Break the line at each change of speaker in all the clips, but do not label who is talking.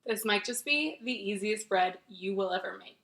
This might just be the easiest bread you will ever make.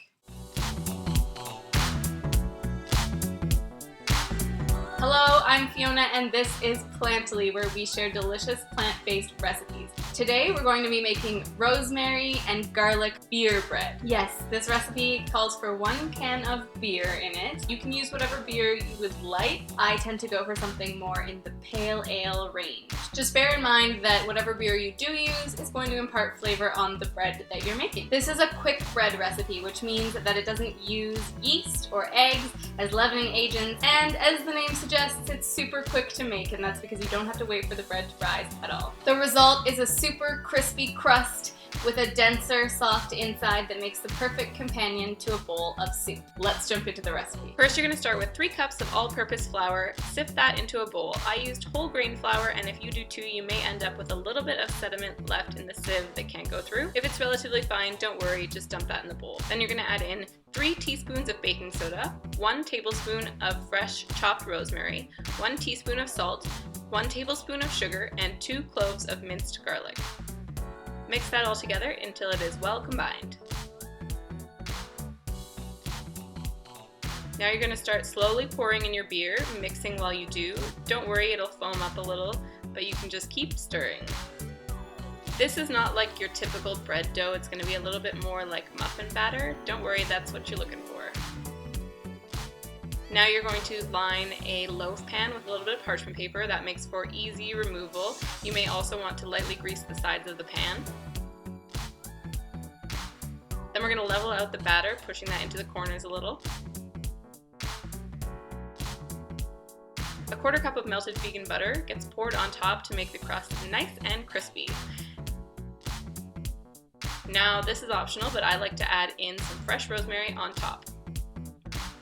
Hello, I'm Fiona and this is Plantly, where we share delicious plant-based recipes. Today we're going to be making rosemary and garlic beer bread. Yes, this recipe calls for 1 can of beer in it. You can use whatever beer you would like. I tend to go for something more in the pale ale range. Just bear in mind that whatever beer you do use is going to impart flavor on the bread that you're making. This is a quick bread recipe, which means that it doesn't use yeast or eggs as leavening agents, and as the name suggests, it's super quick to make, and that's because you don't have to wait for the bread to rise at all. The result is a super crispy crust with a denser, soft inside that makes the perfect companion to a bowl of soup. Let's jump into the recipe. First, you're going to start with 3 cups of all-purpose flour. Sift that into a bowl. I used whole grain flour, and if you do too, you may end up with a little bit of sediment left in the sieve that can't go through. If it's relatively fine, don't worry, just dump that in the bowl. Then you're going to add in 3 teaspoons of baking soda, 1 tablespoon of fresh chopped rosemary, 1 teaspoon of salt, 1 tablespoon of sugar, and 2 cloves of minced garlic. Mix that all together until it is well combined. Now you're going to start slowly pouring in your beer, mixing while you do. Don't worry, it'll foam up a little, but you can just keep stirring. This is not like your typical bread dough, it's going to be a little bit more like muffin batter. Don't worry, that's what you're looking for. Now you're going to line a loaf pan with a little bit of parchment paper. That makes for easy removal. You may also want to lightly grease the sides of the pan. Then we're going to level out the batter, pushing that into the corners a little. A 1/4 cup of melted vegan butter gets poured on top to make the crust nice and crispy. Now this is optional, but I like to add in some fresh rosemary on top.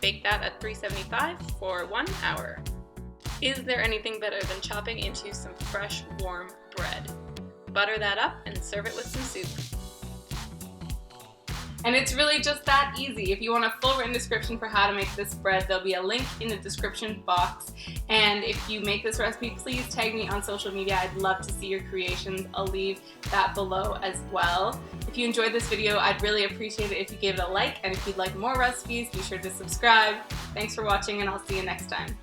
Bake that at 375 for 1 hour. Is there anything better than chopping into some fresh, warm bread? Butter that up and serve it with some soup. And it's really just that easy. If you want a full written description for how to make this bread, there'll be a link in the description box. And if you make this recipe, please tag me on social media. I'd love to see your creations. I'll leave that below as well. If you enjoyed this video, I'd really appreciate it if you gave it a like. And if you'd like more recipes, be sure to subscribe. Thanks for watching, and I'll see you next time.